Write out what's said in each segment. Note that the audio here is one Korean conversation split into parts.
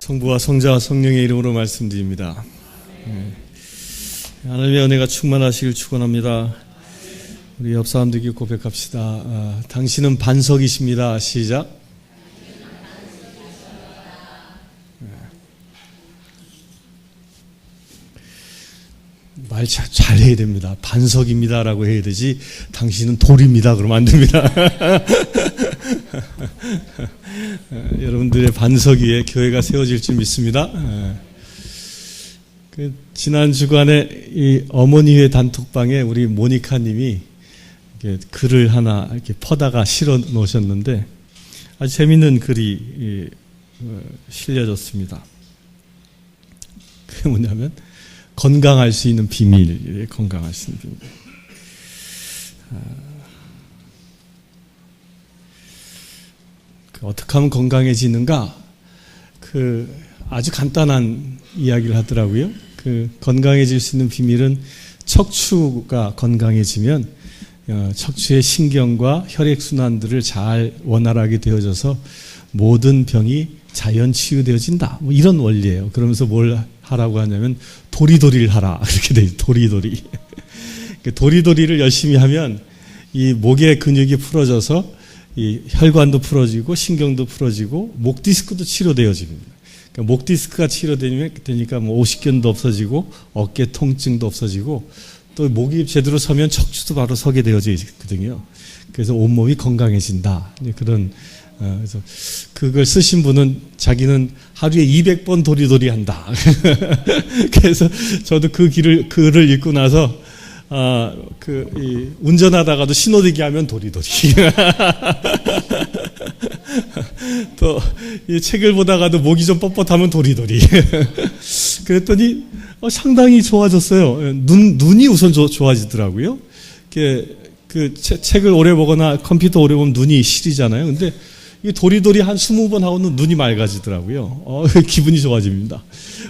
성부와 성자와 성령의 이름으로 말씀드립니다. 하나님의 은혜가 충만하시길 축원합니다. 우리 옆 사람들에게 고백합시다. 당신은 반석이십니다. 시작. 말 잘 해야 됩니다. 반석입니다라고 해야 되지 당신은 돌입니다 그러면 안 됩니다. 여러분들의 반석 위에 교회가 세워질 줄 믿습니다. 지난 주간에 이 어머니회 단톡방에 우리 모니카님이 글을 하나 이렇게 퍼다가 실어 놓으셨는데 아주 재밌는 글이 실려졌습니다. 그게 뭐냐면 건강할 수 있는 비밀, 건강할 수 있는 비밀. 어떻게 하면 건강해지는가? 아주 간단한 이야기를 하더라고요. 건강해질 수 있는 비밀은 척추가 건강해지면 척추의 신경과 혈액순환들을 잘 원활하게 되어져서 모든 병이 자연 치유되어진다. 뭐 이런 원리예요. 그러면서 뭘 하라고 하냐면 도리도리를 하라. 그렇게 돼요. 도리도리. 도리도리를 열심히 하면 이 목의 근육이 풀어져서 이 혈관도 풀어지고 신경도 풀어지고 목 디스크도 치료되어집니다. 그러니까 목 디스크가 치료되니까 뭐 오십견도 없어지고 어깨 통증도 없어지고 또 목이 제대로 서면 척추도 바로 서게 되어져 있거든요. 그래서 온몸이 건강해진다. 그런 그래서 그걸 쓰신 분은 자기는 하루에 200번 도리도리 한다. 그래서 저도 글을 읽고 나서 운전하다가도 신호대기 하면 도리도리. 또 이 책을 보다가도 목이 좀 뻣뻣하면 도리도리. 그랬더니 상당히 좋아졌어요. 눈이 우선 좋아지더라고요. 책을 오래 보거나 컴퓨터 오래 보면 눈이 시리잖아요. 근데 이 도리도리 한 20번 하고는 눈이 맑아지더라고요. 기분이 좋아집니다.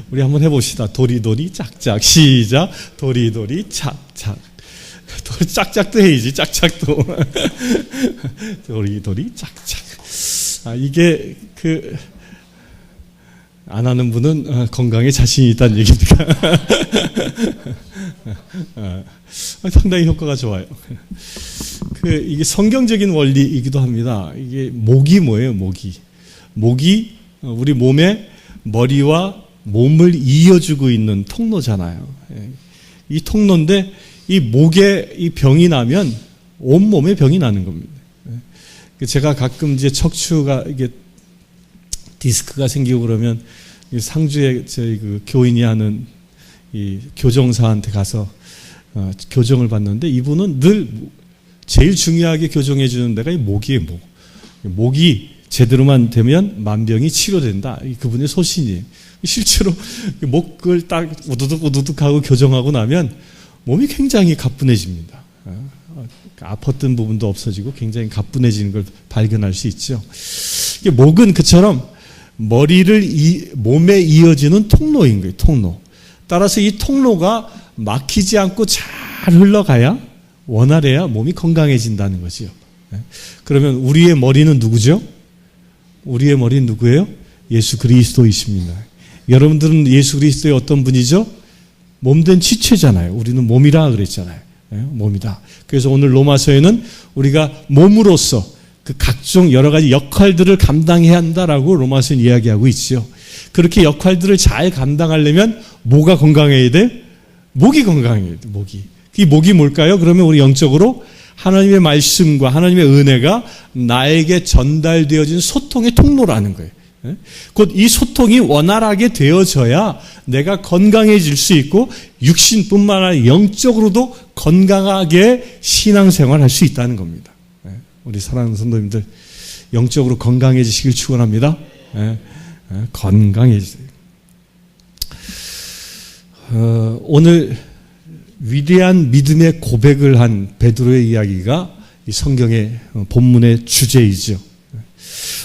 우리 한번 해봅시다. 도리도리 짝짝. 시작. 도리도리 짝짝. 짝짝도 해야지. 짝짝도. 도리도리 짝짝. 이게 안 하는 분은 건강에 자신이 있다는 얘기입니다. 상당히 효과가 좋아요. 이게 성경적인 원리이기도 합니다. 이게 목이 뭐예요, 목이? 목이 우리 몸의 머리와 몸을 이어주고 있는 통로잖아요. 이 통로인데 이 목에 이 병이 나면 온몸에 병이 나는 겁니다. 제가 가끔 이제 척추가 이게 디스크가 생기고 그러면 상주에 저희 교인이 하는 이 교정사한테 가서 교정을 받는데 이분은 늘 제일 중요하게 교정해 주는 데가 이 목이에요, 목. 목이 제대로만 되면 만병이 치료된다. 그분의 소신이에요. 실제로 목을 딱 우두둑 하고 교정하고 나면 몸이 굉장히 가뿐해집니다. 아팠던 부분도 없어지고 굉장히 가뿐해지는 걸 발견할 수 있죠. 목은 그처럼 머리를 몸에 이어지는 통로인 거예요, 통로. 따라서 이 통로가 막히지 않고 잘 흘러가야 원활해야 몸이 건강해진다는 거죠. 그러면 우리의 머리는 누구죠? 우리의 머리는 누구예요? 예수 그리스도이십니다. 여러분들은 예수 그리스도의 어떤 분이죠? 몸된 지체잖아요. 우리는 몸이라 그랬잖아요. 몸이다. 그래서 오늘 로마서에는 우리가 몸으로서 각종 여러 가지 역할들을 감당해야 한다라고 로마서는 이야기하고 있죠. 그렇게 역할들을 잘 감당하려면 뭐가 건강해야 돼? 목이 건강해야 돼. 목이. 이 목이 뭘까요? 그러면 우리 영적으로 하나님의 말씀과 하나님의 은혜가 나에게 전달되어진 소통의 통로라는 거예요. 곧 이 소통이 원활하게 되어져야 내가 건강해질 수 있고 육신뿐만 아니라 영적으로도 건강하게 신앙생활할 수 있다는 겁니다. 우리 사랑하는 성도님들 영적으로 건강해지시길 축원합니다. 건강해지세요. 오늘 위대한 믿음의 고백을 한 베드로의 이야기가 이 성경의 본문의 주제이죠.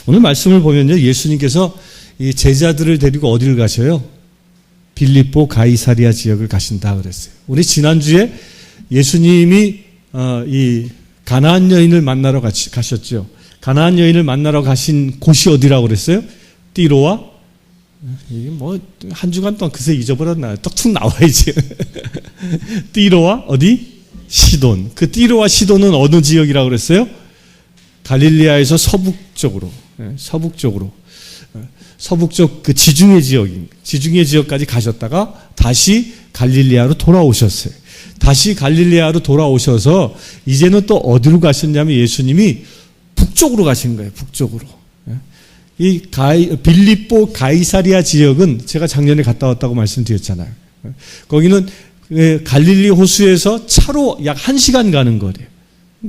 오늘 말씀을 보면요, 예수님께서 이 제자들을 데리고 어디를 가셔요? 빌립보 가이사리아 지역을 가신다 그랬어요. 우리 지난주에 예수님이 이 가나안 여인을 만나러 가셨죠. 가나안 여인을 만나러 가신 곳이 어디라고 그랬어요? 띠로와 이게 뭐 한 주간 동안 그새 잊어버렸나요? 떡툭 나와야지. 띠로와 어디? 시돈. 그 띠로와 시돈은 어느 지역이라고 그랬어요? 갈릴리아에서 서북쪽으로, 서북쪽 그 지중해 지역까지 가셨다가 다시 갈릴리아로 돌아오셨어요. 다시 갈릴리아로 돌아오셔서 이제는 또 어디로 가셨냐면 예수님이 북쪽으로 가신 거예요. 북쪽으로. 이 빌립보 가이사리아 지역은 제가 작년에 갔다 왔다고 말씀드렸잖아요. 거기는 갈릴리 호수에서 차로 약 1시간 가는 거리예요.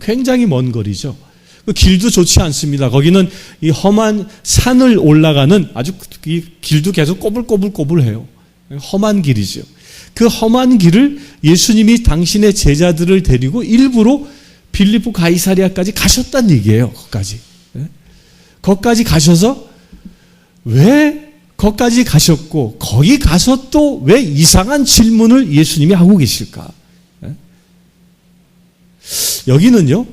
굉장히 먼 거리죠. 그 길도 좋지 않습니다. 거기는 이 험한 산을 올라가는 아주 이 길도 계속 꼬불꼬불해요. 험한 길이죠. 그 험한 길을 예수님이 당신의 제자들을 데리고 일부러 빌립보 가이사리아까지 가셨다는 얘기예요. 거기까지 가셔서 왜 거기까지 가셨고 거기 가서 또 왜 이상한 질문을 예수님이 하고 계실까? 여기는요.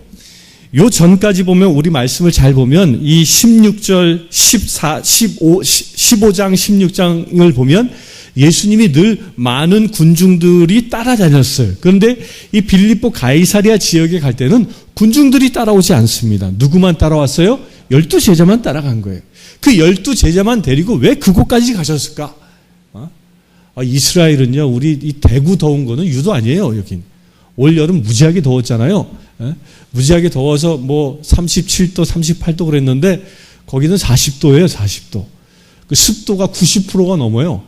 요 전까지 보면 우리 말씀을 잘 보면 이 16절, 15장, 16장을 보면 예수님이 늘 많은 군중들이 따라다녔어요. 그런데 이 빌립보 가이사리아 지역에 갈 때는 군중들이 따라오지 않습니다. 누구만 따라왔어요? 12제자만 따라간 거예요. 그 12제자만 데리고 왜 그곳까지 가셨을까? 이스라엘은요, 우리 이 대구 더운 거는 유도 아니에요, 여긴. 올 여름 무지하게 더웠잖아요. 무지하게 더워서 뭐 37도, 38도 그랬는데 거기는 40도예요, 40도. 그 습도가 90%가 넘어요.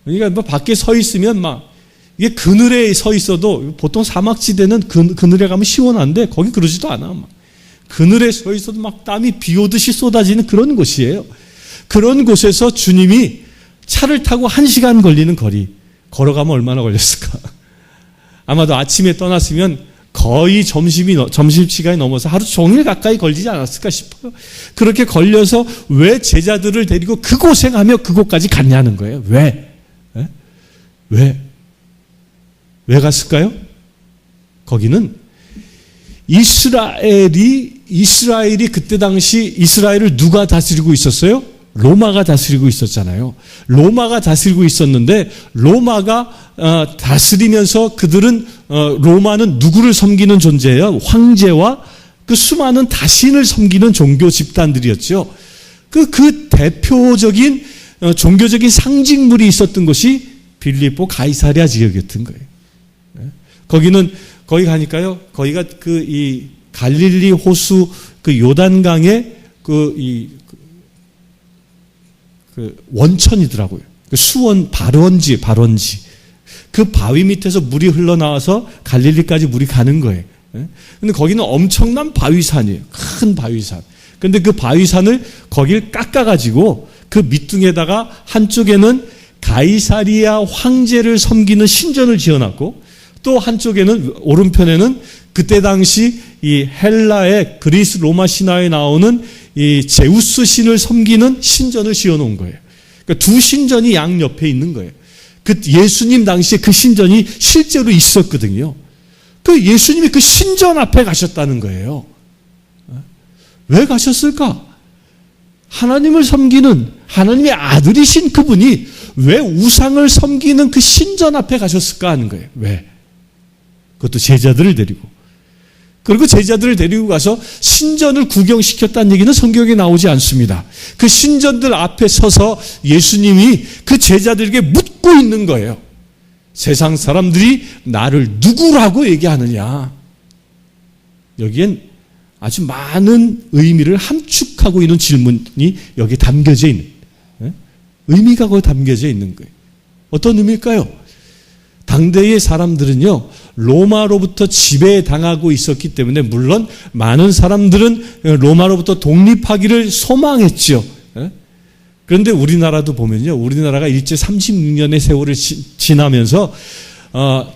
그러니까 뭐 밖에 서 있으면 막 이게 그늘에 서 있어도 보통 사막지대는 그늘에 가면 시원한데 거기 그러지도 않아. 막. 그늘에 서 있어도 막 땀이 비 오듯이 쏟아지는 그런 곳이에요. 그런 곳에서 주님이 차를 타고 1시간 걸리는 거리 걸어가면 얼마나 걸렸을까? 아마도 아침에 떠났으면 거의 점심시간이 넘어서 하루 종일 가까이 걸리지 않았을까 싶어요. 그렇게 걸려서 왜 제자들을 데리고 그 고생하며 그곳까지 갔냐는 거예요. 왜 갔을까요? 거기는 이스라엘이 그때 당시 이스라엘을 누가 다스리고 있었어요? 로마가 다스리고 있었잖아요. 로마가 다스리고 있었는데 로마가 다스리면서 그들은 로마는 누구를 섬기는 존재예요? 황제와 그 수많은 다신을 섬기는 종교 집단들이었죠. 그 대표적인 종교적인 상징물이 있었던 것이 빌립보 가이사리아 지역이었던 거예요. 거기 가니까요. 거기가 이 갈릴리 호수 그 요단강의 그 원천이더라고요. 그 수원 발원지. 그 바위 밑에서 물이 흘러나와서 갈릴리까지 물이 가는 거예요. 근데 거기는 엄청난 바위산이에요. 큰 바위산. 근데 그 바위산을 거길 깎아가지고 그 밑둥에다가 한쪽에는 가이사리아 황제를 섬기는 신전을 지어놨고 또 한쪽에는 오른편에는 그때 당시 이 헬라의 그리스 로마 신화에 나오는 이 제우스 신을 섬기는 신전을 지어놓은 거예요. 그러니까 두 신전이 양옆에 있는 거예요. 그 예수님 당시에 그 신전이 실제로 있었거든요. 그 예수님이 그 신전 앞에 가셨다는 거예요. 왜 가셨을까? 하나님을 섬기는 하나님의 아들이신 그분이 왜 우상을 섬기는 그 신전 앞에 가셨을까 하는 거예요. 왜? 그것도 제자들을 데리고. 그리고 제자들을 데리고 가서 신전을 구경시켰다는 얘기는 성경에 나오지 않습니다. 그 신전들 앞에 서서 예수님이 그 제자들에게 묻고 있는 거예요. 세상 사람들이 나를 누구라고 얘기하느냐. 여기엔 아주 많은 의미를 함축하고 있는 질문이 여기에 담겨져 있는, 의미가 거기 담겨져 있는 거예요. 어떤 의미일까요? 당대의 사람들은요, 로마로부터 지배당하고 있었기 때문에 물론 많은 사람들은 로마로부터 독립하기를 소망했죠. 그런데 우리나라도 보면요, 우리나라가 일제 36년의 세월을 지나면서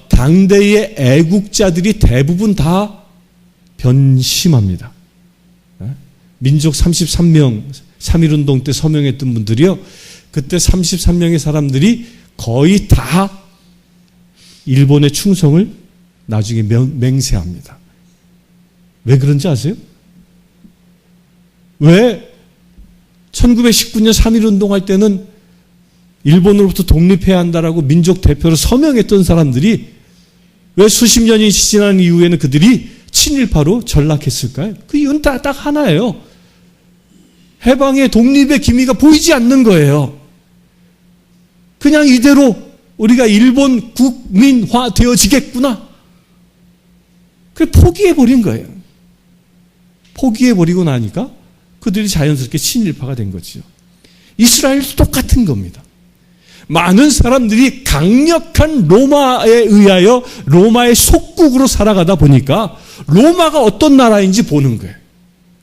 당대의 애국자들이 대부분 다 변심합니다. 민족 33명 3.1운동 때 서명했던 분들이요, 그때 33명의 사람들이 거의 다 일본의 충성을 나중에 맹세합니다. 왜 그런지 아세요? 왜 1919년 3.1운동 할 때는 일본으로부터 독립해야 한다라고 민족 대표로 서명했던 사람들이 왜 수십 년이 지난 이후에는 그들이 친일파로 전락했을까요? 그 이유는 딱 하나예요. 해방의 독립의 기미가 보이지 않는 거예요. 그냥 이대로 우리가 일본 국민화 되어지겠구나. 그래 포기해버린 거예요. 포기해버리고 나니까 그들이 자연스럽게 친일파가 된 거죠. 이스라엘도 똑같은 겁니다. 많은 사람들이 강력한 로마에 의하여 로마의 속국으로 살아가다 보니까 로마가 어떤 나라인지 보는 거예요.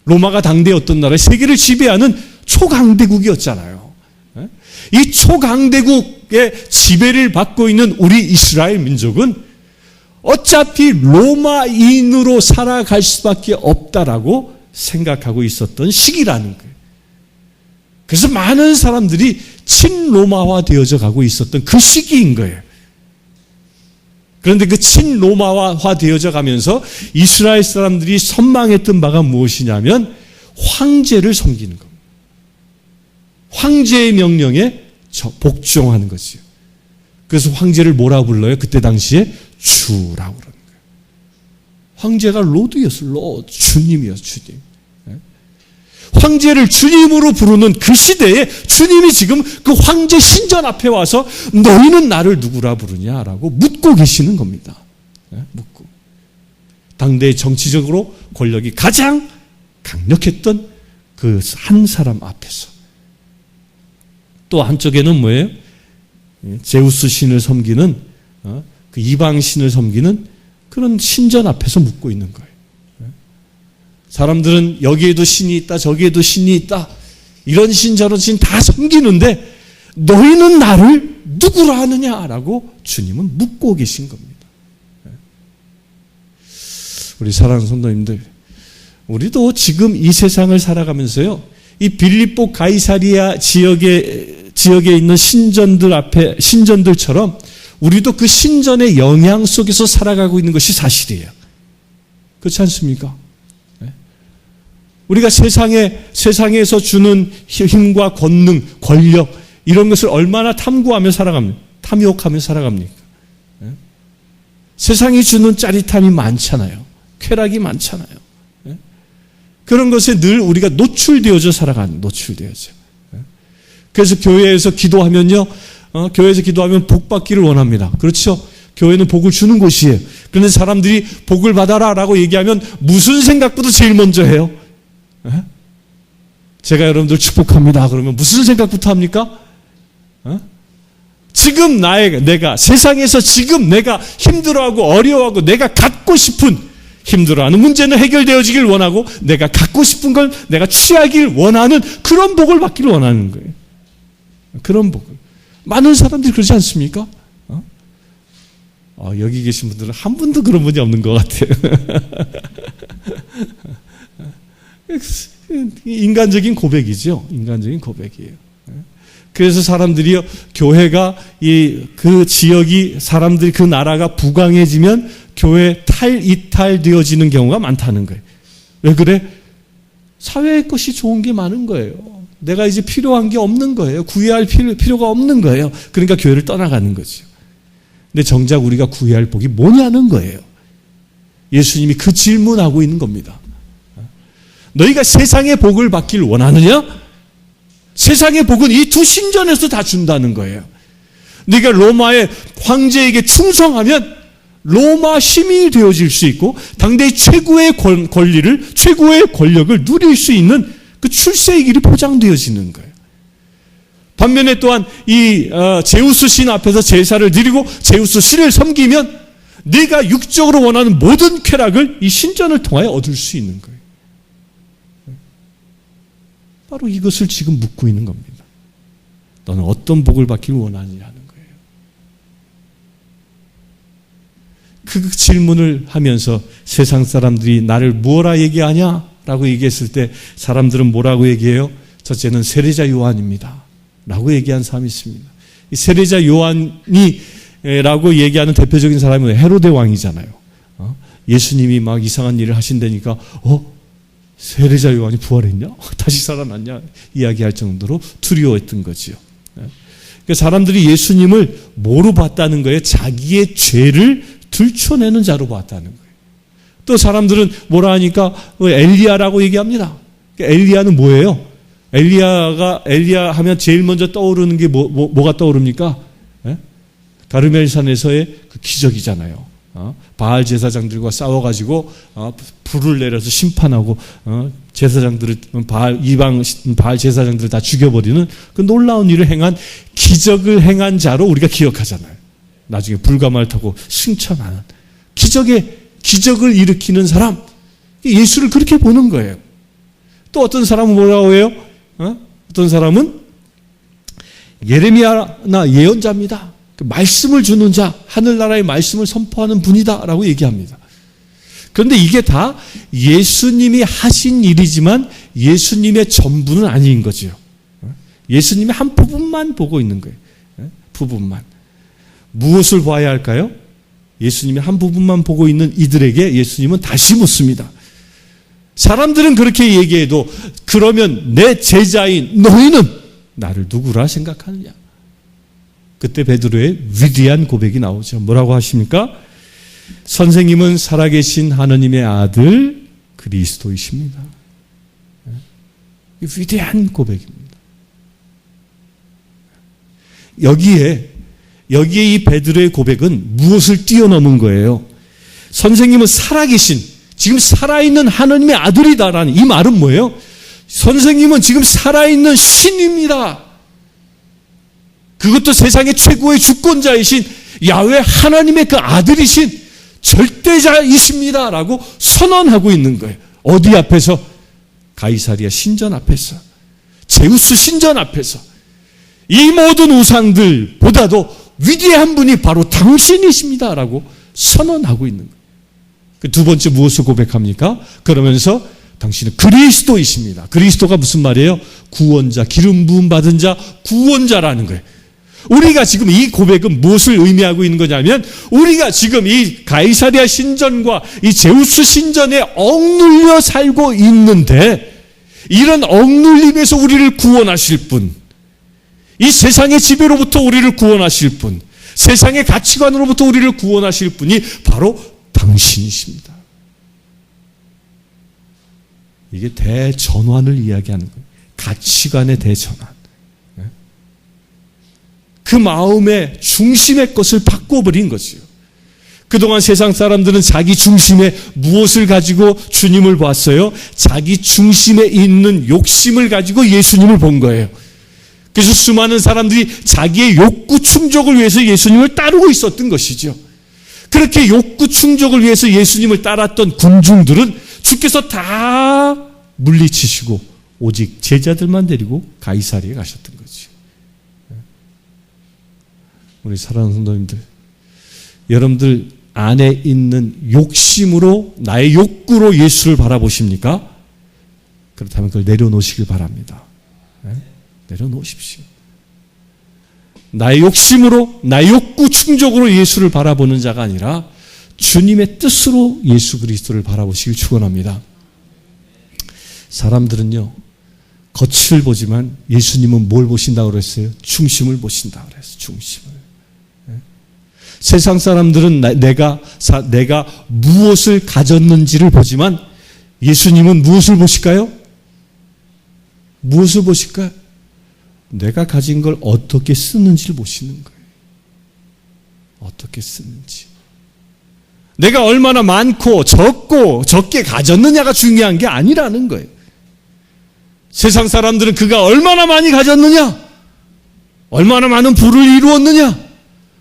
로마가 당대 어떤 나라에 세계를 지배하는 초강대국이었잖아요. 이 초강대국의 지배를 받고 있는 우리 이스라엘 민족은 어차피 로마인으로 살아갈 수밖에 없다라고 생각하고 있었던 시기라는 거예요. 그래서 많은 사람들이 친로마화 되어져 가고 있었던 그 시기인 거예요. 그런데 그 친로마화 되어져 가면서 이스라엘 사람들이 선망했던 바가 무엇이냐면 황제를 섬기는 겁니다. 황제의 명령에 복종하는 거지요. 그래서 황제를 뭐라 불러요? 그때 당시에 주라고 그러는 거예요. 황제가 로드였어요. 로드, 주님이었어요. 주님. 황제를 주님으로 부르는 그 시대에 주님이 지금 그 황제 신전 앞에 와서 너희는 나를 누구라 부르냐라고 묻고 계시는 겁니다. 묻고. 당대의 정치적으로 권력이 가장 강력했던 그 한 사람 앞에서. 또 한쪽에는 뭐예요? 제우스 신을 섬기는 그 이방 신을 섬기는 그런 신전 앞에서 묻고 있는 거예요. 사람들은 여기에도 신이 있다, 저기에도 신이 있다, 이런 신 저런 신 다 섬기는데 너희는 나를 누구라 하느냐라고 주님은 묻고 계신 겁니다. 우리 사랑하는 성도님들, 우리도 지금 이 세상을 살아가면서요, 이 빌립보 가이사리아 지역에 있는 신전들처럼 우리도 그 신전의 영향 속에서 살아가고 있는 것이 사실이에요. 그렇지 않습니까? 우리가 세상에서 주는 힘과 권능, 권력, 이런 것을 얼마나 탐욕하며 살아갑니까? 세상이 주는 짜릿함이 많잖아요. 쾌락이 많잖아요. 그런 것에 늘 우리가 노출되어져 노출되어져. 그래서 교회에서 기도하면요, 교회에서 기도하면 복 받기를 원합니다. 그렇죠? 교회는 복을 주는 곳이에요. 그런데 사람들이 복을 받아라 라고 얘기하면 무슨 생각부터 제일 먼저 해요? 제가 여러분들 축복합니다. 그러면 무슨 생각부터 합니까? 지금 내가 세상에서 지금 내가 힘들어하고 어려워하고 내가 갖고 싶은 힘들어하는 문제는 해결되어지길 원하고 내가 갖고 싶은 걸 내가 취하길 원하는 그런 복을 받기를 원하는 거예요. 그런 복을. 많은 사람들이 그러지 않습니까? 여기 계신 분들은 한 분도 그런 분이 없는 것 같아요. 인간적인 고백이죠. 인간적인 고백이에요. 그래서 사람들이요, 교회가 그 지역이 사람들이 그 나라가 부강해지면 교회 이탈되어지는 경우가 많다는 거예요. 왜 그래? 사회의 것이 좋은 게 많은 거예요. 내가 이제 필요한 게 없는 거예요. 구애할 필요가 없는 거예요. 그러니까 교회를 떠나가는 거죠. 근데 정작 우리가 구애할 복이 뭐냐는 거예요. 예수님이 그 질문하고 있는 겁니다. 너희가 세상의 복을 받길 원하느냐? 세상의 복은 이 두 신전에서 다 준다는 거예요. 네가 로마의 황제에게 충성하면 로마 시민이 되어질 수 있고 당대의 최고의 권리를, 최고의 권력을 누릴 수 있는 그 출세의 길이 보장되어지는 거예요. 반면에 또한 이 제우스 신 앞에서 제사를 드리고 제우스 신을 섬기면 네가 육적으로 원하는 모든 쾌락을 이 신전을 통하여 얻을 수 있는 거예요. 바로 이것을 지금 묻고 있는 겁니다. 너는 어떤 복을 받기를 원하느냐는 거예요. 그 질문을 하면서 세상 사람들이 나를 무엇라 얘기하냐? 라고 얘기했을 때 사람들은 뭐라고 얘기해요? 첫째는 세례자 요한입니다. 라고 얘기한 사람이 있습니다. 이 세례자 요한이 라고 얘기하는 대표적인 사람이 헤로데 왕이잖아요. 예수님이 막 이상한 일을 하신다니까 세례자 요한이 부활했냐? 다시 살아났냐? 이야기할 정도로 두려워했던 거지요. 사람들이 예수님을 뭐로 봤다는 거예요? 자기의 죄를 들춰내는 자로 봤다는 거예요. 또 사람들은 뭐라 하니까 엘리야라고 얘기합니다. 엘리야는 뭐예요? 엘리야 하면 제일 먼저 떠오르는 게 뭐가 떠오릅니까? 가르멜산에서의 그 기적이잖아요. 바알 제사장들과 싸워가지고 불을 내려서 심판하고 제사장들을 이방 바알 제사장들을 다 죽여버리는 그 놀라운 일을 행한 기적을 행한 자로 우리가 기억하잖아요. 나중에 불가마를 타고 승천하는 기적을 일으키는 사람, 예수를 그렇게 보는 거예요. 또 어떤 사람은 뭐라고 해요? 어떤 사람은 예레미야나 예언자입니다. 말씀을 주는 자, 하늘나라의 말씀을 선포하는 분이다라고 얘기합니다. 그런데 이게 다 예수님이 하신 일이지만 예수님의 전부는 아닌 거죠. 예수님의 한 부분만 보고 있는 거예요. 부분만. 무엇을 봐야 할까요? 예수님의 한 부분만 보고 있는 이들에게 예수님은 다시 묻습니다. 사람들은 그렇게 얘기해도 그러면 내 제자인 너희는 나를 누구라 생각하느냐? 그때 베드로의 위대한 고백이 나오죠. 뭐라고 하십니까? 선생님은 살아계신 하느님의 아들 그리스도이십니다. 위대한 고백입니다. 여기에 이 베드로의 고백은 무엇을 뛰어넘은 거예요? 선생님은 살아계신, 지금 살아있는 하느님의 아들이다라는 이 말은 뭐예요? 선생님은 지금 살아있는 신입니다. 그것도 세상의 최고의 주권자이신 야훼 하나님의 그 아들이신 절대자이십니다 라고 선언하고 있는 거예요. 어디 앞에서? 가이사리아 신전 앞에서, 제우스 신전 앞에서. 이 모든 우상들보다도 위대한 분이 바로 당신이십니다 라고 선언하고 있는 거예요. 그 두 번째 무엇을 고백합니까? 그러면서 당신은 그리스도이십니다. 그리스도가 무슨 말이에요? 구원자, 기름 부음 받은 자, 구원자라는 거예요. 우리가 지금 이 고백은 무엇을 의미하고 있는 거냐면, 우리가 지금 이 가이사리아 신전과 이 제우스 신전에 억눌려 살고 있는데, 이런 억눌림에서 우리를 구원하실 분, 이 세상의 지배로부터 우리를 구원하실 분, 세상의 가치관으로부터 우리를 구원하실 분이 바로 당신이십니다. 이게 대전환을 이야기하는 거예요. 가치관의 대전환. 그 마음의 중심의 것을 바꿔버린 거지요. 그동안 세상 사람들은 자기 중심에 무엇을 가지고 주님을 봤어요? 자기 중심에 있는 욕심을 가지고 예수님을 본 거예요. 그래서 수많은 사람들이 자기의 욕구 충족을 위해서 예수님을 따르고 있었던 것이죠. 그렇게 욕구 충족을 위해서 예수님을 따랐던 군중들은 주께서 다 물리치시고 오직 제자들만 데리고 가이사리에 가셨던 거죠. 우리 사랑하는 성도님들, 여러분들 안에 있는 욕심으로, 나의 욕구로 예수를 바라보십니까? 그렇다면 그걸 내려놓으시길 바랍니다. 내려놓으십시오. 나의 욕심으로, 나의 욕구 충족으로 예수를 바라보는 자가 아니라 주님의 뜻으로 예수 그리스도를 바라보시길 축원합니다. 사람들은요, 겉을 보지만 예수님은 뭘 보신다고 그랬어요? 중심을 보신다고 그랬어요. 중심을. 세상 사람들은 내가 무엇을 가졌는지를 보지만 예수님은 무엇을 보실까요? 무엇을 보실까요? 내가 가진 걸 어떻게 쓰는지를 보시는 거예요. 어떻게 쓰는지. 내가 얼마나 많고 적게 가졌느냐가 중요한 게 아니라는 거예요. 세상 사람들은 그가 얼마나 많이 가졌느냐, 얼마나 많은 부를 이루었느냐,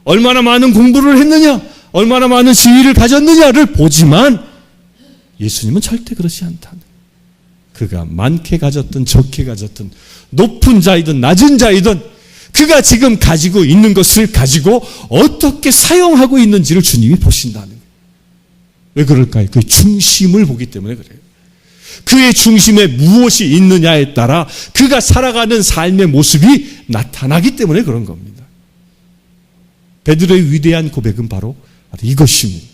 얼마나 많은 공부를 했느냐, 얼마나 많은 지위를 가졌느냐를 보지만 예수님은 절대 그렇지 않다는 거예요. 그가 많게 가졌든 적게 가졌든 높은 자이든 낮은 자이든 그가 지금 가지고 있는 것을 가지고 어떻게 사용하고 있는지를 주님이 보신다는 거예요. 왜 그럴까요? 그 중심을 보기 때문에 그래요. 그의 중심에 무엇이 있느냐에 따라 그가 살아가는 삶의 모습이 나타나기 때문에 그런 겁니다. 베드로의 위대한 고백은 바로 이것입니다.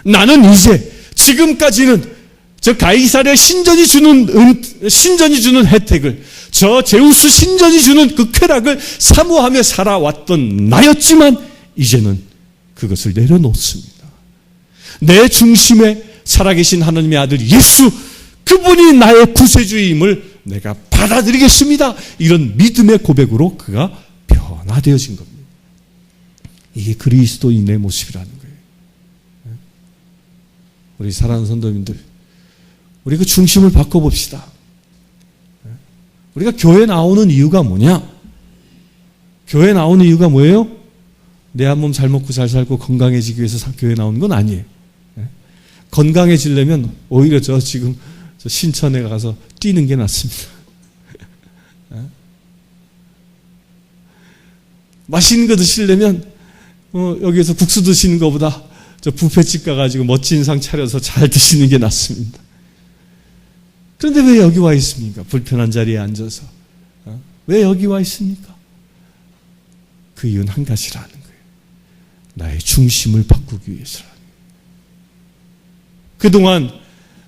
나는 이제 지금까지는 저 가이사랴 신전이 주는 혜택을, 저 제우스 신전이 주는 그 쾌락을 사모하며 살아왔던 나였지만 이제는 그것을 내려놓습니다. 내 중심에 살아계신 하나님의 아들 예수, 그분이 나의 구세주임을 내가 받아들이겠습니다. 이런 믿음의 고백으로 그가 변화되어진 겁니다. 이게 그리스도인의 모습이라는 거예요. 우리 사랑하는 성도님들, 우리 그 중심을 바꿔봅시다. 우리가 교회 나오는 이유가 뭐냐? 교회 나오는 이유가 뭐예요? 내 한 몸 잘 먹고 잘 살고 건강해지기 위해서 교회 나오는 건 아니에요. 건강해지려면 오히려 지금 신천에 가서 뛰는 게 낫습니다. 맛있는 거 드시려면 여기에서 국수 드시는 것보다 저 뷔페집 가가지고 멋진 상 차려서 잘 드시는 게 낫습니다. 그런데 왜 여기 와 있습니까? 불편한 자리에 앉아서. 왜 여기 와 있습니까? 그 이유는 한 가지라는 거예요. 나의 중심을 바꾸기 위해서라는 거예요. 그동안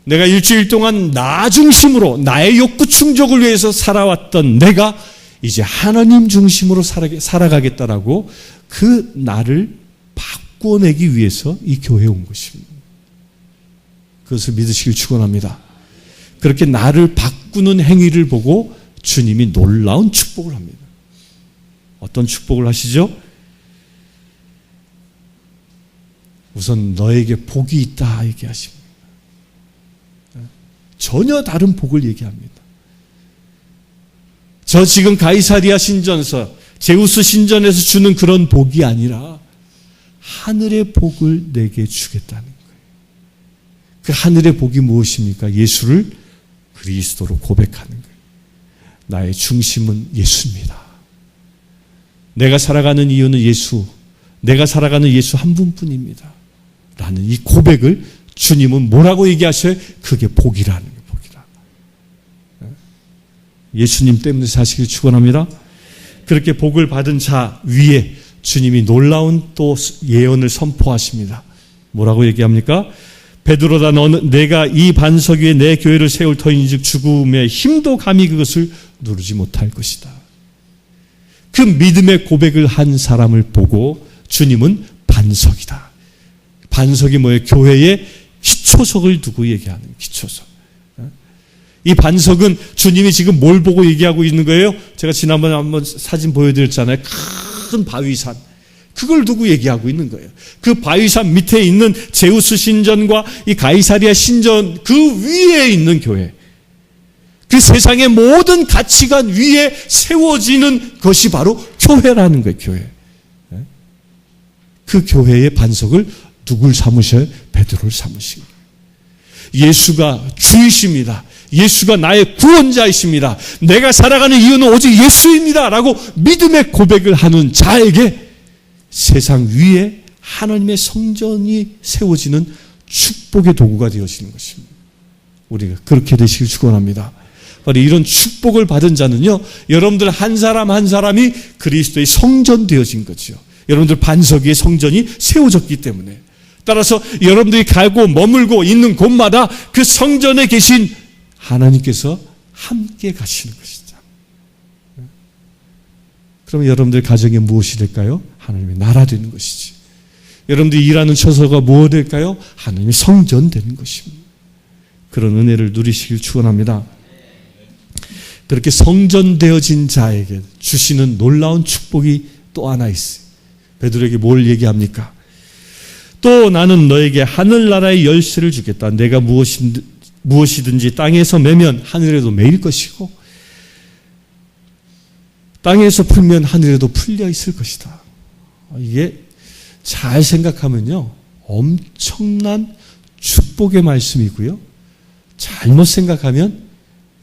내가 일주일 동안 나 중심으로 나의 욕구 충족을 위해서 살아왔던 내가 이제 하나님 중심으로 살아가겠다라고 그 나를 바꿔내기 위해서 이 교회에 온 것입니다. 그것을 믿으시길 축원합니다. 그렇게 나를 바꾸는 행위를 보고 주님이 놀라운 축복을 합니다. 어떤 축복을 하시죠? 우선 너에게 복이 있다 얘기하십니다. 전혀 다른 복을 얘기합니다. 저 지금 가이사리아 신전에서 제우스 신전에서 주는 그런 복이 아니라 하늘의 복을 내게 주겠다는 거예요. 그 하늘의 복이 무엇입니까? 예수를 그리스도로 고백하는 거예요. 나의 중심은 예수입니다. 내가 살아가는 이유는 예수, 내가 살아가는 예수 한 분뿐입니다. 라는 이 고백을 주님은 뭐라고 얘기하셔요? 그게 복이라는 거예요. 복이라. 예수님 때문에 사시길 축원합니다. 그렇게 복을 받은 자 위에 주님이 놀라운 또 예언을 선포하십니다. 뭐라고 얘기합니까? 베드로다, 내가 이 반석 위에 내 교회를 세울 터인즉 죽음의 힘도 감히 그것을 누르지 못할 것이다. 그 믿음의 고백을 한 사람을 보고 주님은 반석이다. 반석이 뭐예요? 교회의 기초석을 두고 얘기하는 기초석. 이 반석은 주님이 지금 뭘 보고 얘기하고 있는 거예요? 제가 지난번에 한번 사진 보여드렸잖아요. 큰 바위산. 그걸 두고 얘기하고 있는 거예요. 그 바위산 밑에 있는 제우스 신전과 이 가이사리아 신전 그 위에 있는 교회. 그 세상의 모든 가치관 위에 세워지는 것이 바로 교회라는 거예요. 교회. 그 교회의 반석을 누굴 삼으셔요? 베드로를 삼으신 거예요. 예수가 주이십니다. 예수가 나의 구원자이십니다. 내가 살아가는 이유는 오직 예수입니다. 라고 믿음의 고백을 하는 자에게 세상 위에 하나님의 성전이 세워지는 축복의 도구가 되어지는 것입니다. 우리가 그렇게 되시길 축원합니다. 바로 이런 축복을 받은 자는요, 여러분들 한 사람 한 사람이 그리스도의 성전 되어진 거죠. 여러분들 반석 위에 성전이 세워졌기 때문에. 따라서 여러분들이 가고 머물고 있는 곳마다 그 성전에 계신 하나님께서 함께 가시는 것이죠. 그러면 여러분들 가정에 무엇이 될까요? 하나님의 나라 되는 것이지. 여러분들이 일하는 처소가 무엇 될까요? 하나님의 성전 되는 것입니다. 그런 은혜를 누리시길 축원합니다. 그렇게 성전되어진 자에게 주시는 놀라운 축복이 또 하나 있어요. 베드로에게 뭘 얘기합니까? 또 나는 너에게 하늘나라의 열쇠를 주겠다. 내가 무엇이든지 땅에서 매면 하늘에도 매일 것이고 땅에서 풀면 하늘에도 풀려 있을 것이다. 이게 잘 생각하면요, 엄청난 축복의 말씀이고요, 잘못 생각하면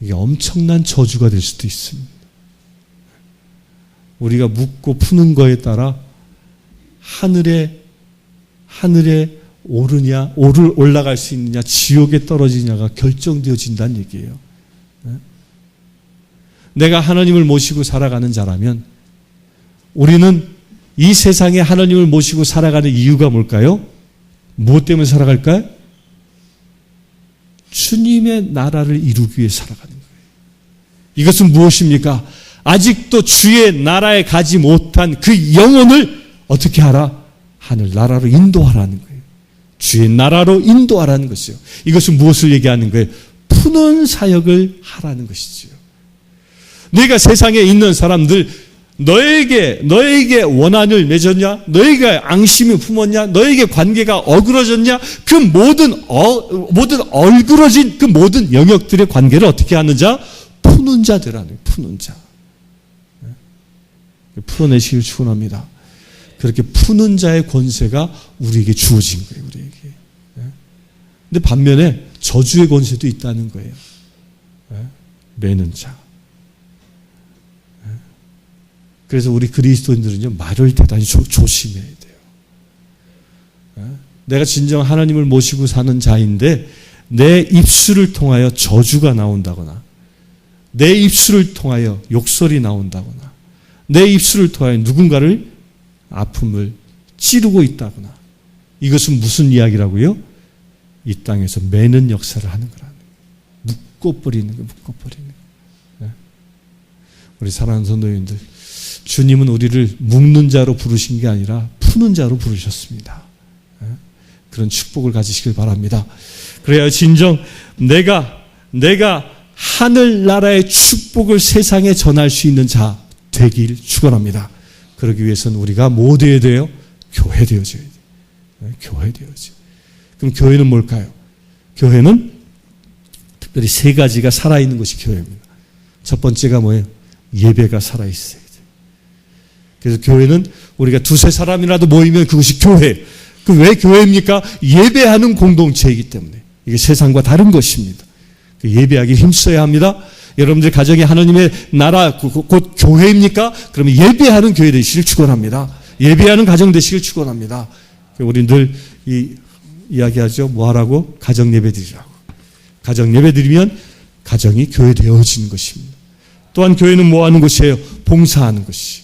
이게 엄청난 저주가 될 수도 있습니다. 우리가 묻고 푸는 거에 따라 하늘에 올라갈 수 있느냐, 지옥에 떨어지냐가 결정되어진다는 얘기예요. 내가 하나님을 모시고 살아가는 자라면 우리는 이 세상에 하나님을 모시고 살아가는 이유가 뭘까요? 무엇 때문에 살아갈까요? 주님의 나라를 이루기 위해 살아가는 거예요. 이것은 무엇입니까? 아직도 주의 나라에 가지 못한 그 영혼을 어떻게 하라? 하늘나라로 인도하라는 거예요. 주의 나라로 인도하라는 것이요. 이것은 무엇을 얘기하는 거예요? 푸는 사역을 하라는 것이지요. 내가 세상에 있는 사람들, 너에게 원한을 맺었냐? 너에게 앙심을 품었냐? 너에게 관계가 어그러졌냐? 그 모든 얼그러진 그 모든 영역들의 관계를 어떻게 하는 자? 푸는 자들하는 거예요. 푸는 자. 풀어내시길 축원합니다. 그렇게 푸는 자의 권세가 우리에게 주어진 거예요. 우리에게. 근데 반면에 저주의 권세도 있다는 거예요. 매는 자. 그래서 우리 그리스도인들은요, 말을 대단히 조심해야 돼요. 내가 진정 하나님을 모시고 사는 자인데 내 입술을 통하여 저주가 나온다거나 내 입술을 통하여 욕설이 나온다거나 내 입술을 통하여 누군가를 아픔을 찌르고 있다거나 이것은 무슨 이야기라고요? 이 땅에서 매는 역사를 하는 거라는 거예요. 묶어버리는 거예요. 묶어버리는 거예요. 우리 사랑하는 성도님들, 주님은 우리를 묶는 자로 부르신 게 아니라 푸는 자로 부르셨습니다. 그런 축복을 가지시길 바랍니다. 그래야 진정 내가 하늘나라의 축복을 세상에 전할 수 있는 자 되길 축원합니다. 그러기 위해서는 우리가 뭐 되어야 돼요? 교회 되어져야 돼요. 교회 되어져. 그럼 교회는 뭘까요? 교회는 특별히 세 가지가 살아있는 것이 교회입니다. 첫 번째가 뭐예요? 예배가 살아있어야 돼요. 그래서 교회는 우리가 두세 사람이라도 모이면 그것이 교회. 그 왜 교회입니까? 예배하는 공동체이기 때문에. 이게 세상과 다른 것입니다. 예배하기 힘써야 합니다. 여러분들 가정이 하나님의 나라 곧 교회입니까? 그러면 예배하는 교회 되시길 축원합니다. 예배하는 가정 되시길 축원합니다. 우리 늘 이야기하죠. 뭐 하라고? 가정 예배 드리라고. 가정 예배 드리면 가정이 교회 되어지는 것입니다. 또한 교회는 뭐 하는 것이에요? 봉사하는 것이.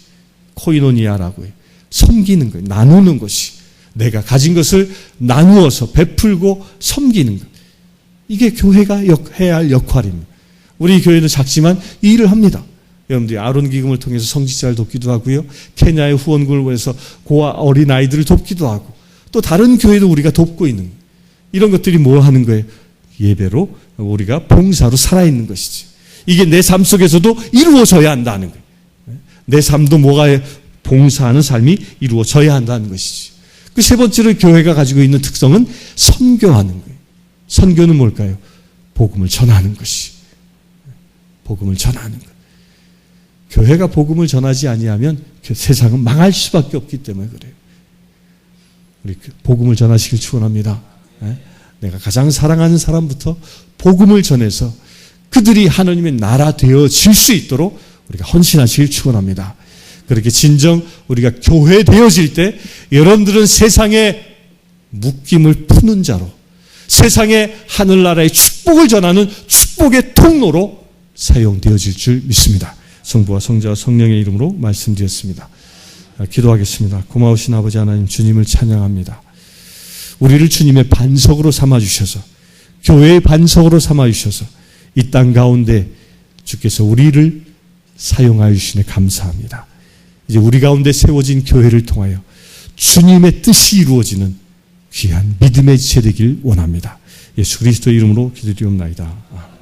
코이노니아라고 해요. 섬기는 거예요. 나누는 것이. 내가 가진 것을 나누어서 베풀고 섬기는 것. 이게 교회가 해야 할 역할입니다. 우리 교회는 작지만 이 일을 합니다. 여러분들이 아론 기금을 통해서 성직자를 돕기도 하고요. 케냐의 후원금을 위해서 고아 어린 아이들을 돕기도 하고 또 다른 교회도 우리가 돕고 있는 거예요. 이런 것들이 뭐 하는 거예요? 예배로 우리가 봉사로 살아있는 것이지. 이게 내 삶 속에서도 이루어져야 한다는 거예요. 내 삶도 뭐가 봉사하는 삶이 이루어져야 한다는 것이지. 그 세 번째로 교회가 가지고 있는 특성은 선교하는 거예요. 선교는 뭘까요? 복음을 전하는 것이. 복음을 전하는 것. 교회가 복음을 전하지 아니하면 세상은 망할 수밖에 없기 때문에 그래요. 우리 복음을 전하시길 축원합니다. 내가 가장 사랑하는 사람부터 복음을 전해서 그들이 하나님의 나라 되어질 수 있도록 우리가 헌신하시길 축원합니다. 그렇게 진정 우리가 교회 되어질 때 여러분들은 세상의 묶임을 푸는 자로 세상의 하늘나라의 축복을 전하는 축복의 통로로 사용되어질 줄 믿습니다. 성부와 성자와 성령의 이름으로 말씀드렸습니다. 기도하겠습니다. 고마우신 아버지 하나님, 주님을 찬양합니다. 우리를 주님의 반석으로 삼아주셔서 교회의 반석으로 삼아주셔서 이 땅 가운데 주께서 우리를 사용하여 주시네 감사합니다. 이제 우리 가운데 세워진 교회를 통하여 주님의 뜻이 이루어지는 귀한 믿음의 지체 되길 원합니다. 예수 그리스도의 이름으로 기도드리옵나이다.